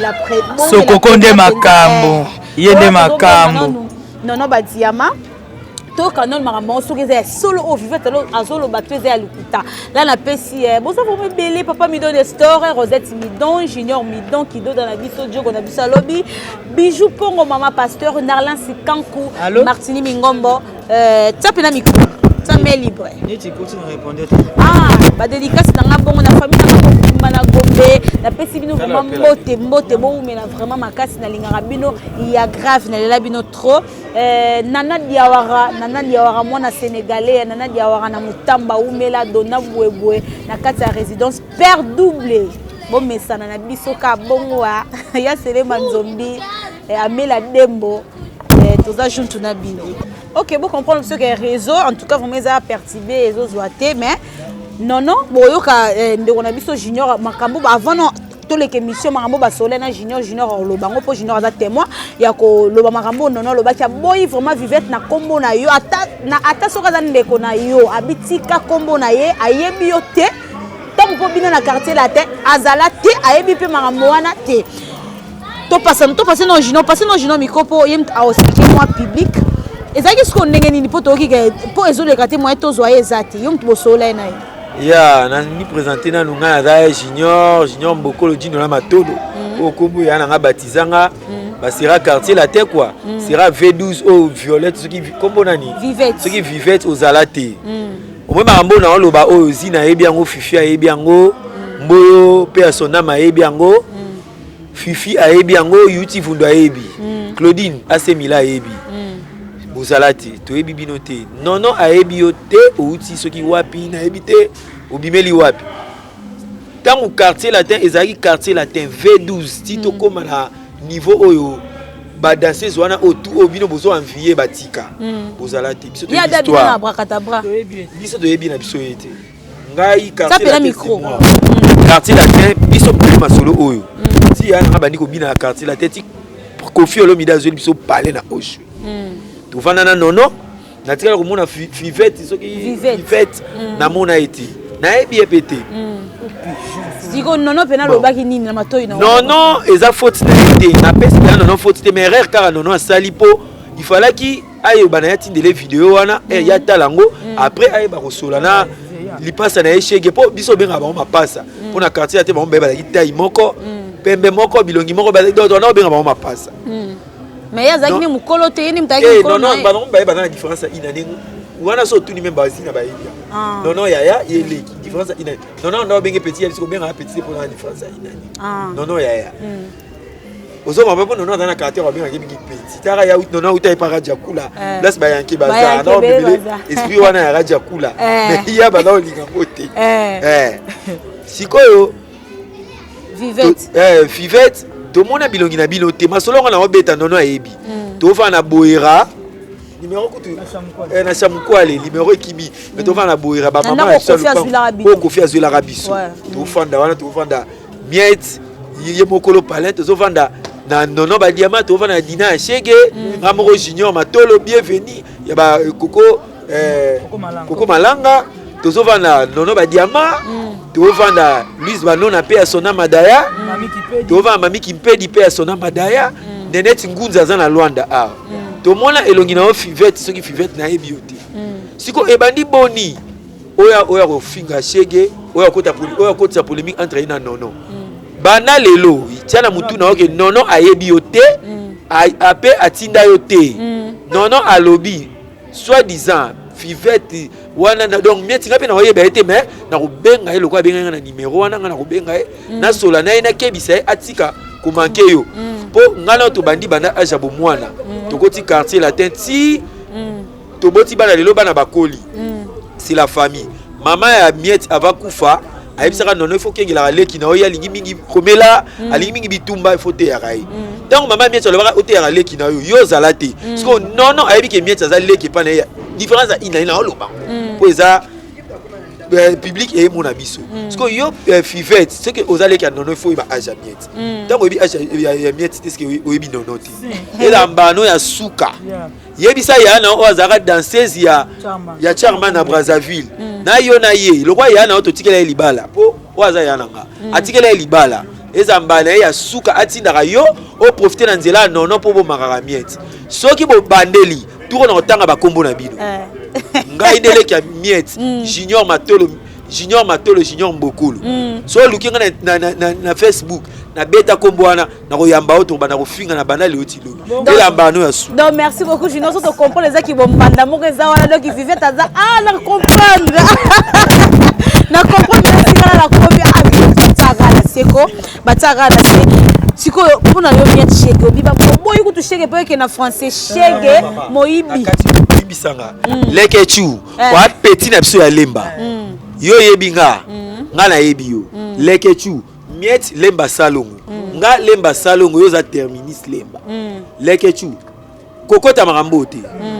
Sokoko de makambo yende makambo nono badiama to kanon makambo sokeza solo au vivete lo azolo batweze ya lukuta là na pesi bon ça vous me belé papa midon de store Rosette midon junior midon qui do dans la biso djogo na biso lobby bijou pongo mama pasteur Narlan Sikanku Martini Mingombo tapena micro ça m'est libre neti continue à répondre ba dédicace nanga bongo na famille na na gombe na pesi bino vraiment mbote bo mais na vraiment makasi na lingara bino il y a grave na lela bino trop nana diawara mwana sénégalais nana diawara na mutamba umela dona bwebwe na kati ya résidence père double bon mesana na biso ka bongo ya sele manzombi amela dembo toza juntu na bino. Ok, bon comprendre ce que réseau en tout cas vous m'avez perturbé les autres mais non boyoka ndeko na biso junior makambo avant non to les émissions makambo ba solena junior lo bango po junior za témoin ya ko lo makambo non lo ba kia boy vraiment vivette na kombo na yo ata soka za ndeko na yo abitika kombo na ye ayebi yo te tant ko bino na quartier la te azala te ayebi pe makambo wana te to passer non junior mikopo yem a expliquer moi public ezaki sko ndenge nini po to ki po ezoleka te moi to zoye zati yom to sola na ya na ni présenter na nunga na junior mbokolo dino na matodo o kombo ya na batizanga ba sera quartier la terre quoi sera V12 au violette ce qui kombo nani ce qui vivette aux alate au moins mambo na loba o zina yebi yango fifi yebi yango mboyo pe asonama yebi yango fifi yebi yango yuti vundo yebi Claudine asemila yebi Bozalati, to ebi binote. Non aebi yote outi soki wapi na ebite obimeli wapi. Tant au quartier latin ezaki quartier latin V12 tito koma na niveau oyo ba danser zwana otu obino bozo envier batika. Bozalati biso to histoire. Ya brakataba. Biso to ebi na biso yete. Ngai quartier. Ça pela micro. Quartier latin biso prima solo oyo. Si ya na bandi ko bina na quartier latin ti Kofi Olomide zo biso parler na osho. Tufana nono natika komona vivette soki vivette na mona eti na ebi epete Zigo nono pena lobaki nini na matoyi na non eza faute na ete na pesi na nono faute te mais erreur car nono asali po il fallait ki ayo bana ya tindele vidéo wana ya talango après ayo ba kosola na lipasa na eshege po biso benga ba mapasa po na quartier ate ba mbeba la kitai moko pembe moko bilongi moko ba do na benga ba mapasa mais ya zaki ni mukolo te ni mtaki mukolo non ba non ba na différence inane wana so tuni même bazina ba yebia non ya yele différence inane non benga petit ya biso benga petit pour la différence inane non ya ozo ma pas non na quartier ba benga kingi petit tara ya non uta ipara jakula place ba yanki baza non bibele esprit wana ya jakula mais ya ba na linga mote sikoyo vivette to mona bilongi na bino te masolongo na obeta nono ayebi to fa na boira numéro kutu na chamukwale numéro ekimi mais to fa na boira ba mama ko Kofi Azwila Rabiso to fanda wana to fanda miet ye mokolo palette to fanda na nono ba diamant to fanda dina chege ramoro junior matolo bienvenue ya ba koko malanga to fanda nono ba diamant to fanda Louise Banona pe a sona madaya to va mami kimpedi pe a sona madaya nenet ngunza za na Luanda a to mona elongi na Fivette soki Fivette na ebiote siko ebandi boni oya kofinga shege oya kota polémique entre ina nono bana lelo tiana mutu na oke nono ayebi yo te ape atinda yo te nono alobi soi-disant Fivette wana donc mieti ngapi na oyeba ete mais na kobenga ye lokwa benga na numéro wana na kobenga ye na sola na ina kebisa atika ko manke yo po ngana to bandi bana aja bo mwana to koti quartier latin ti to boti bana lelo bana bakoli c'est la famille maman ya mieti avakufa ayebisaka nono il faut kengela leki na oya lingi mingi komela alingi mingi bitumba il faut te yakai donc maman mieti olobaka ote ya leki na yo zalate parce que nono ayebi ke mieti za leki pa na différence à ina oloba pour ça public et mon abiso parce que yo fivette c'est que aux allez non il faut y ba aja miette donc obi aja miette c'est que obi nono ti et la mbano ya suka yebisa ya na ozara danseuse ya charma na Brazzaville na yo na ye le roi ya na ototikela libala po oza ya nanga atikela libala ezambana ya suka atinda yo o profiter na nzela nono po bo makaka miette soki bo bandeli tout on entend ba kombo na bino ngai ndele kia miette junior matolo junior mbokolo so lukinga na Facebook na beta kombo wana na koyamba oto bana kofinga na bana le otilo elamba no ya su. Donc merci beaucoup Junior, so to comprendre les qui vont banda mo keza wana donc vivait taza na comprendre na comprendre la kombi abitagala seko batagala siko pona yo miette chege obiba boyi kutu chege pe ke na français chege moibi bisanga leke chu wa petit na biso ya lemba yo yebinga nga na yebi yo leke chu miette lemba salongo nga lemba salongo yo za terminus lemba leke chu kokota marambo te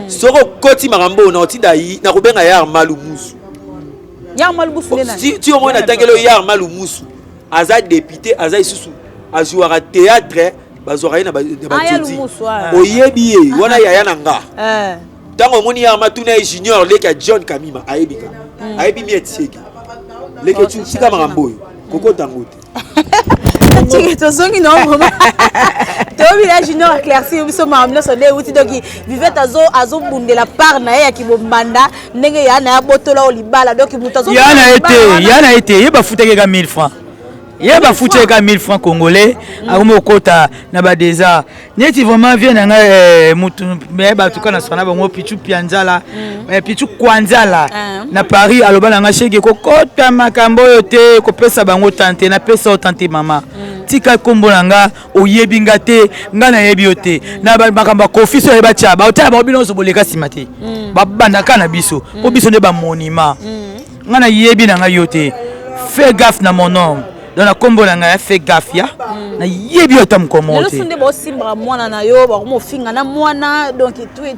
soko koti marambo na otinda yi na kobenga ya malu musu ya malu musu lena ti o mona tangelo ya malu musu aza député aza isusu azouara théâtre bazora na bazodi oyebi ye wana ya na nga tango moni ya matuna junior leka John Kamima ayebika ayebi miette seki leke chu sika marambo kokota ngote tu zongi non vraiment to la junior éclairci biso mamna so de uti donc vivait azo bundela par na ya kibombanda ndenge ya na botola olibala donc mutazo yana été yeba futeke ka 1000 francs yeba futeke ka 1000 francs congolais akomo kota na ba désert neti vraiment vient na mutu meba tukana sona bango pichu pianzala pichu kwanzala na Paris alobana nga shege kokota makambo yote ko pesa bango tante na pesa o tante mama tika kombo nga oyebi nga te nga na yebi yote na makambo kofi so yeba cha ba otala ba bino so boleka simate ba banda kana biso po biso ne ba monument nga na yebi na nga yote fais gaffe na mon nom dans la kombo nga fais gaffe ya na yebi yotam komote le sonde bo simba mwana na yo ba mo finga na mwana donc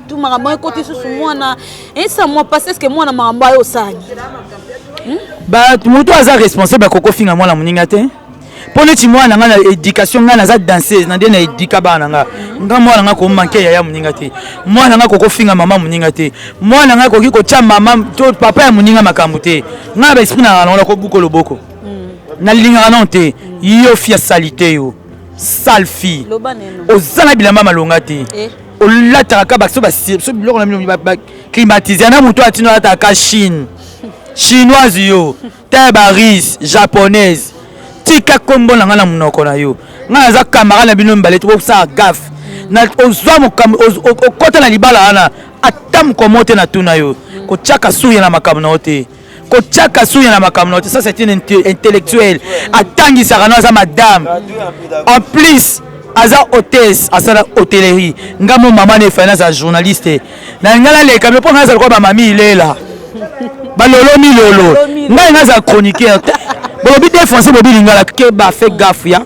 tout makambo côté sous mwana et ça moi parce que mwana makambo yo sani ba muto aza responsable koko finga mwana muninga te pone ti mwana nga na éducation nga na za danseuse na de na éduka bana nga mwana nga ko manke ya muninga te mwana nga koko finga mama muninga te mwana nga ko ki ko tia mama to papa ya muninga makambo te nga ba esprit na ngala ko buko loboko na linga non te yo fia salité yo salfi ozana bilamba malonga te olataka ka bakso ba so biloko na mino ba climatiser na muto atino ata ka Chine chinoise yo tabaris japonaise tika kombo na ngana munoko na yo ngana za kamera na bino mbale to sa gaf na ozwa mokambo okota na libala ana atam komote na tuna yo ko chaka suya na makambo na ote ko chaka suya na makambo na ote ça c'est une intellectuel atangi sarana za madame en plus aza hôtesse asala hôtellerie ngamo mama ne finance a journaliste na ngala le kamera po ngasa ko ba mami ilela balolo milolo ngai ngaza chroniqueur bobi défoncer bobi lingala ke ba fait gaffe ya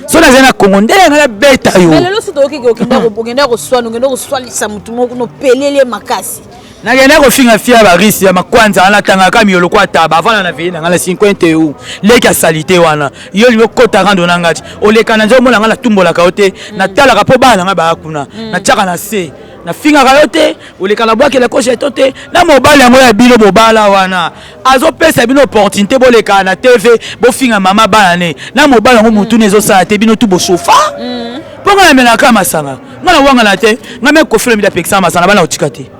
so na zena Congo ndele ngala beta yo mais lelo sito okenda ko swanu ngenda ko swalisa mutu moko no pelele makasi na ngenda ko finga fia ba risi ya makwanza ana tanga ka miolo kwa taba avana na vina ngala 50 ou leka salite wana yo lingo kota rando na ngati oleka na nzomo ngala tumbola ka ote na tala ka po bana ngaba kuna na chaka na se na finga kayote oleka na bwake la koche tote na mobali yango ya bino mobala wana azo pesa bino opportunité boleka na TV bo finga mama bana ne na mobali yango mutu nezo sa te bino tu bo sofa ponga na mena kama sanga ngana wanga na te ngame ko film da peksa masana bana otikate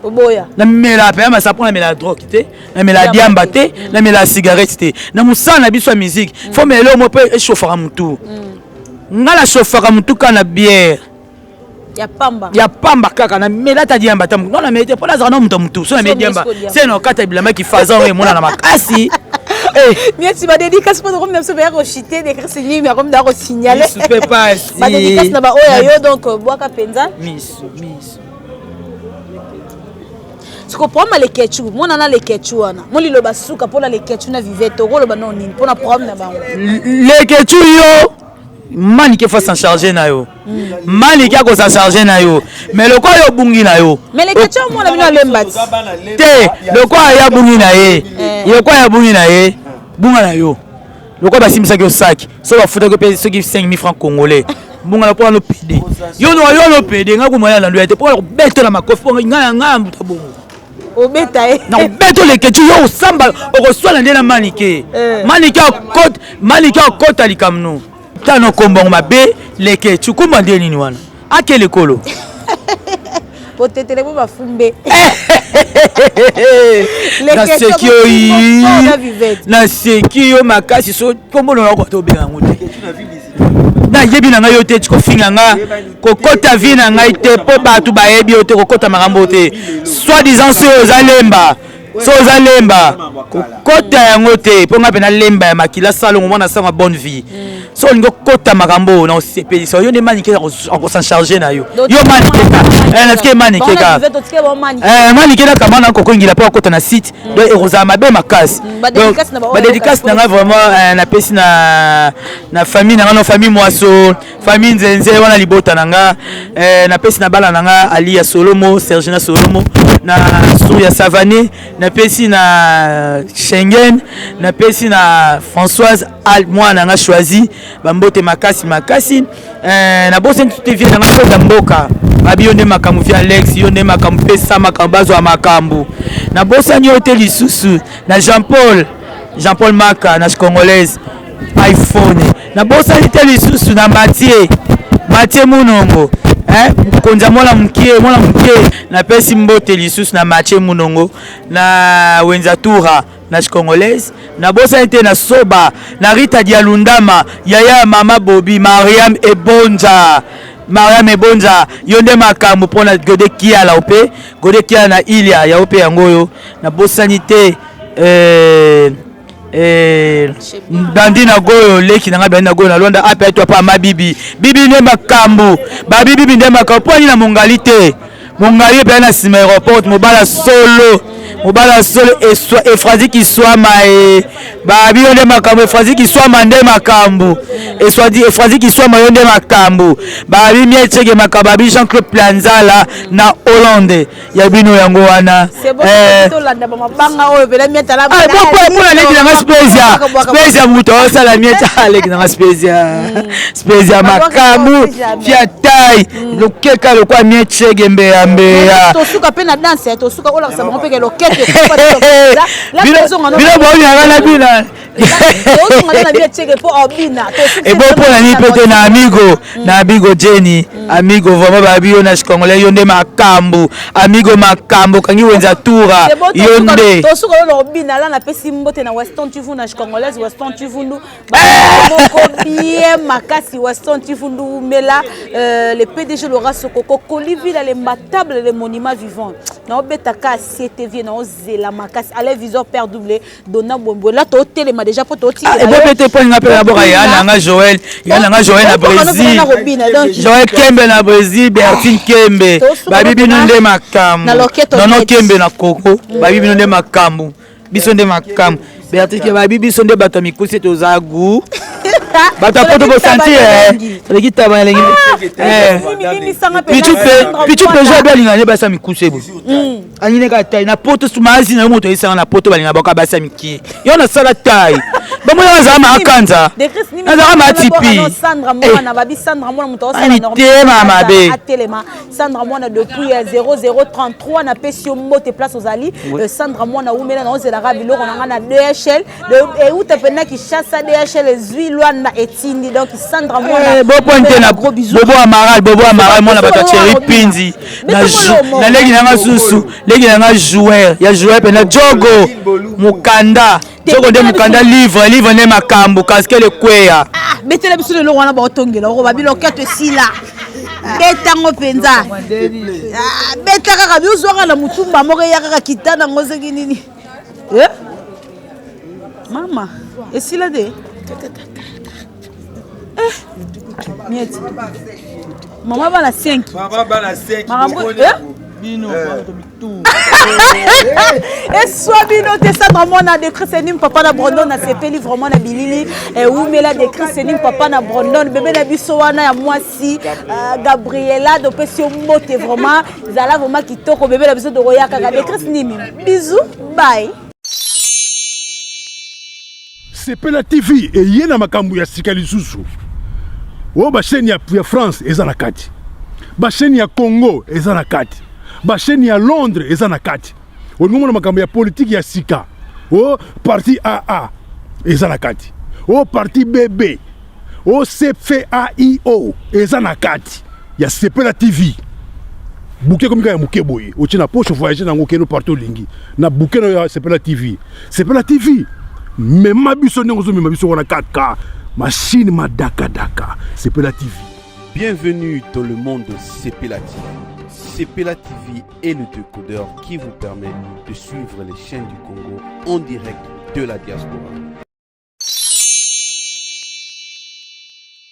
Oboya. Na mela pe ma sapon na mela drogue te, na mela diamba te, na mela cigarette te. Na musana biso musique. Faut melo mo pe chauffeur mutu. Ngala chauffeur mutu kana bière. Ya pamba kaka na mela ta diamba tam. Non na mete pour la zana mutu. So na mete diamba. C'est no kata bilama ki faza o mona na makasi. Mais tu m'as dédicace pour nous se faire chiter des crécini mais comme d'aro signaler. Je peux pas. Ma dédicace na ba oya yo donc boaka penza. Miss. Tu comprends les ketchup, moi nana les ketchup wana. Moi li loba suka pona les ketchup na vivette ro loba non nini pona problème na ba. Les ketchup yo mani ke faut s'en charger na yo. Mani ke ko s'en charger na yo. Mais le quoi yo bungi na yo. Mais les ketchup moi na bino lembati. Te, le quoi ya bungi na ye. Le quoi ya bungi na ye. Bunga na yo. Le quoi ba simisa ke sac. So ba futa ko payer ceux qui 5000 francs congolais. Bunga na pour no PD. Yo no PD nga ko moya na loyete pour beto na makofi pour nga mbuta bongo. Obetae. Non, beto les ketchup yo samba o reçoit la ndena manike. Manike o kota likamno. Tano kombongo mabe les ketchup kuma ndeni ni wana. Akele kolo. Potetele bo bafumbe. Na sekio yi. Na sekio makasi so kombo na ko to benga ngute. Na yebi na ngayo te tiko finga nga kokota vi na ngai te po batu ba yebi te kokota makambo te soit disant so za lemba kokota yango te po nga pena lemba ya makila salongo mona sanga bonne vie so ngo kota makambo na osepeli so yo ne manike ko s'en charger na yo manike na ske manike ka manike na kamana ko ngila po kota na site do eroza mabe makasi ba dédicace na nga vraiment na pesi na famille na nga no famille moaso famille nzenze wana libota na nga na pesi na bala na nga Ali ya Solomo Sergina Solomo na Souya Savane na pesi na Schengen na pesi na Françoise Almoine nga choisi bambote makasi na bosen tout vie na nga mboka babi yonde makambu via Alex yonde makambu pesa makambu bazo makambu na bosani hotel lisusu na Jean Paul Maka na congolaise iPhone na bosani hotel lisusu na Mathieu Munongo konza mwana mkie na pesi mbote lisusu na Mathieu Munongo na Wenza Toura na congolaise na bosani te na Soba na Rita Dialundama Yaya Mama Bobi Mariam Ebonja yonde makambo pona Gode Kiala na Ilia ya ope yangoyo na bosani te Dandi na goyo leki na ngabenda goyo na Londa apa eto pa mabibi ne makambo babibi nde makambo poni na mongali pe na sima aéroport mobala solo Efrazi qui soit mae babi yonde makambo Efrazi qui soit mande makambo Efrazi qui soit mayonde makambo babi miechege makambo babi Jean-Claude Planzala na Hollande ya bino yango wana to landa ba mabanga oyo pela mieta la pona leki na spezia muto sala mieta leki na spezia makambo fiatai lokeka lokwa miechege mbeya to suka pe na danse to suka ola sabango pe ke lokeka ebopona ni pete na amigo Jenny amigo vraiment babio na congolais yonde makambo amigo makambo kangi Wenza Toura yonde tosuka lo obina la na pesi mbote na Weston Kivu na congolaise Weston Kivu ndu moko bien makasi Weston Kivu ndu mela le PDG Laura Sokoko Kolivila les matables les monuments vivants na obetaka CTV na la makasi allez viseur père doublé donna bombo là to telema déjà pour to ti et bon peut-être pour nga pela boka yana Joël na Brésil Joël Kembe na Brésil Bertine Kembe babibi nde makambo non Kembe na Koko babibi nde makambo biso nde makambo Bertine Kembe babibi biso nde bato mikusi to zagu bato poto ko sentir leki taba lengi pichu pejo balinga ne basa mikusi bo anyine ka tai na poto sumazi na moto isanga na poto balinga boka basa miki yo na sala tai Bamoya zama akanza. Nazara matipi. Sandra Mwana babi Sandra Mwana muto Ani tema mabe. Atelema Sandra Mwana depuis 0033 na pesio mote place aux ali. Sandra Mwana umela na ozela rabilo konanga na DHL et où te pena ki chassa DHL zui Luanda etindi donc Sandra Mwana. Boponte na gros bisous. Bobo Amaral mwana bato chéri pinzi. Na legi na susu, legi na joueur, ya joueur pena Jogo Mukanda. Jogo de Mukanda livre ne makambo casque le kweya. Betela biso le wana ba otongela ko babilo keto sila. Betango penza. Beta kaka bizwanga na mutumba moko ya kaka kitana ngozeki nini? Mama, esila de. Mieti. Mama bana 5. Mama bana 5. Bino et soit bino te Sandra Mwana de Christenim papa na Brandon na sepeli vraiment na bilili et umela de Christenim papa na Brandon bébé na biso wana ya mwasi Gabriela de pesio mote vraiment zala vraiment kitoko bébé na biso de roya kaka de Christenim bisous bye. Sepela TV et yena makambu ya sikali susu o ba chaîne ya France eza na kati ba chaîne ya Congo eza na kati ba chaîne ya Londres eza na kati olingo na makambo ya politique ya sika o parti AA eza na kati o parti BB o CFAIO eza na kati ya Sepela TV bouquet comme ya muke boye o tina poche voyager nango keno partout lingi na bouquet no ya Sepela TV même ma biso n'engo même biso wana 4K machine madaka daka Sepela TV. Bienvenue dans le monde de Sepela TV. Sepela TV est le décodeur qui vous permet de suivre les chaînes du Congo en direct de la diaspora.